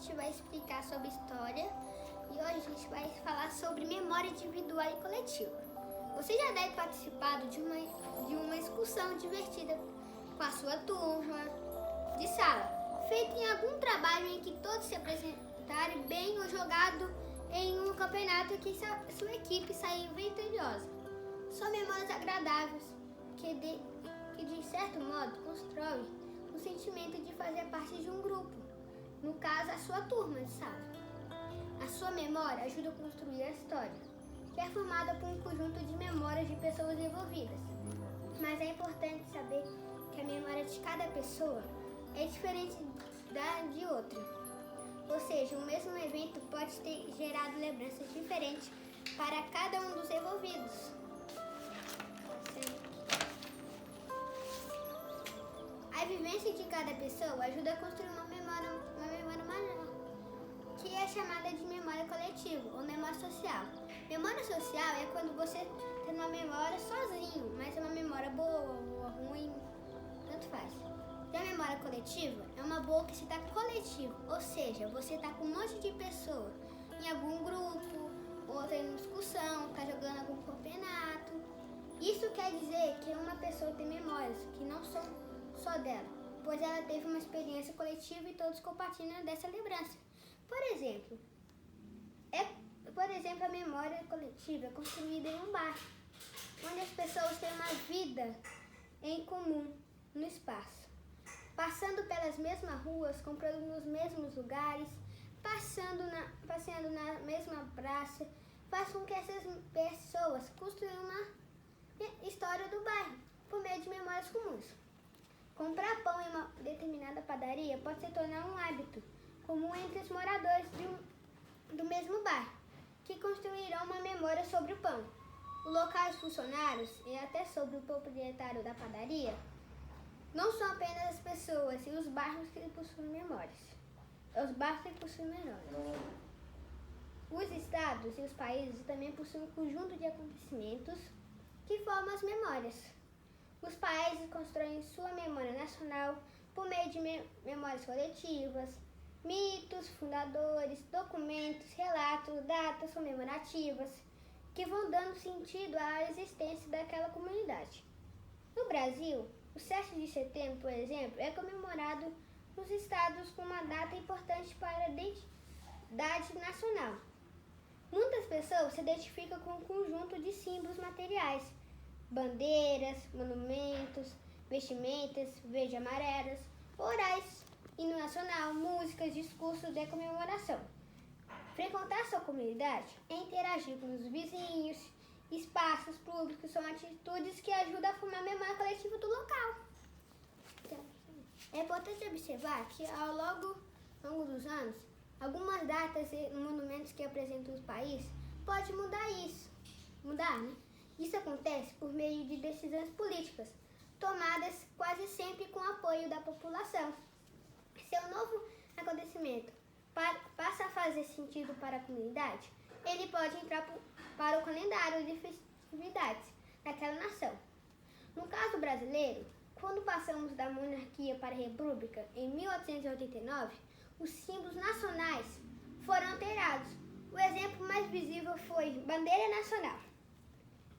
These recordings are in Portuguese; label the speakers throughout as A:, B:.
A: gente vai explicar sobre história e hoje a gente vai falar sobre memória individual e coletiva. Você já deve ter participado de uma excursão divertida com a sua turma de sala, feita em algum trabalho em que todos se apresentaram bem ou jogado em um campeonato que sua equipe saiu vitoriosa. São memórias agradáveis que de certo modo constroem o sentimento de fazer parte de um grupo, no caso a sua turma de sala. A sua memória ajuda a construir a história, que é formada por um conjunto de memórias de pessoas envolvidas. Mas é importante saber que a memória de cada pessoa é diferente da de outra. Ou seja, o mesmo evento pode ter gerado lembranças diferentes para cada um dos envolvidos. A vivência de cada pessoa ajuda a construir uma memória maior, que é chamada de memória coletiva ou memória social. Memória social é quando você tem uma memória sozinho, mas é uma memória boa ou ruim, tanto faz. Já a memória coletiva é uma boa que se está coletivo, ou seja, você está com um monte de pessoas em algum grupo, ou tem uma discussão, está jogando algum campeonato. Isso quer dizer que uma pessoa tem memórias que não são só dela, pois ela teve uma experiência coletiva e todos compartilham dessa lembrança. Por exemplo, a memória coletiva é construída em um bairro, onde as pessoas têm uma vida em comum no espaço, passando pelas mesmas ruas, comprando nos mesmos lugares, passeando na mesma praça, faz com que essas pessoas construam uma história do bairro por meio de memórias comuns. Comprar pão em uma determinada padaria pode se tornar um hábito comum entre os moradores do mesmo bairro, que construirão uma memória sobre o pão, o local, os funcionários e até sobre o proprietário da padaria. Não são apenas as pessoas e os bairros que possuem memórias. Os estados e os países também possuem um conjunto de acontecimentos que formam as memórias. Os países constroem sua memória nacional por meio de memórias coletivas, mitos, fundadores, documentos, relatos, datas comemorativas, que vão dando sentido à existência daquela comunidade. No Brasil, o 7 de setembro, por exemplo, é comemorado nos estados com uma data importante para a identidade nacional. Muitas pessoas se identificam com um conjunto de símbolos materiais, bandeiras, monumentos, vestimentas verde e amarelas, orais, hino nacional, músicas, discursos de comemoração. Frequentar sua comunidade é interagir com os vizinhos, espaços públicos, são atitudes que ajudam a formar a memória coletiva do local. É importante observar que ao longo dos anos, algumas datas e monumentos que apresentam o país podem mudar, né? Isso acontece por meio de decisões políticas, tomadas quase sempre com o apoio da população. Se um novo acontecimento passa a fazer sentido para a comunidade, ele pode entrar para o calendário de festividades daquela nação. No caso brasileiro, quando passamos da monarquia para a república em 1889, os símbolos nacionais foram alterados. O exemplo mais visível foi bandeira nacional.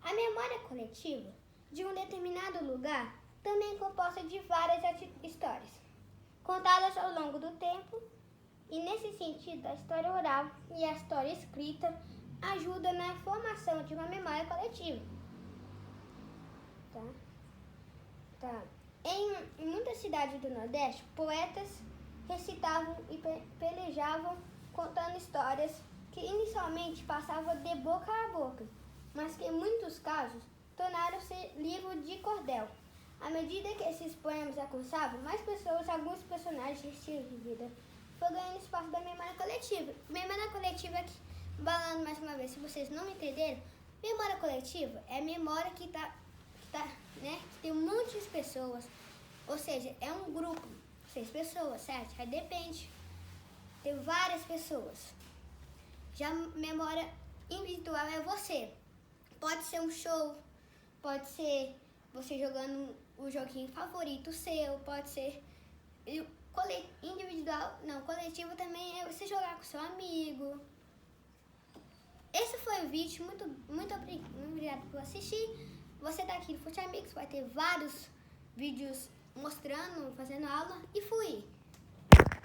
A: A memória coletiva de um determinado lugar também é composta de várias histórias, contadas ao longo do tempo, e nesse sentido a história oral e a história escrita ajudam na formação de uma memória coletiva. Em muitas cidades do Nordeste, poetas recitavam e pelejavam contando histórias que inicialmente passavam de boca a boca, mas que em muitos casos tornaram-se livros de cordel. À medida que esses poemas alcançavam mais pessoas, alguns personagens de estilo de vida foi ganhando espaço da memória coletiva. Memória coletiva, falando mais uma vez, se vocês não entenderam, memória coletiva é a memória que tem um monte de pessoas, ou seja, é um grupo, 6 pessoas, certo? Aí depende, tem várias pessoas. Já memória individual é você. Pode ser um show, pode ser você jogando o joguinho favorito seu, pode ser Individual, não, coletivo também é você jogar com seu amigo. Esse foi o vídeo, muito obrigada por assistir. Você tá aqui no Fute Amigos, vai ter vários vídeos mostrando, fazendo aula e fui!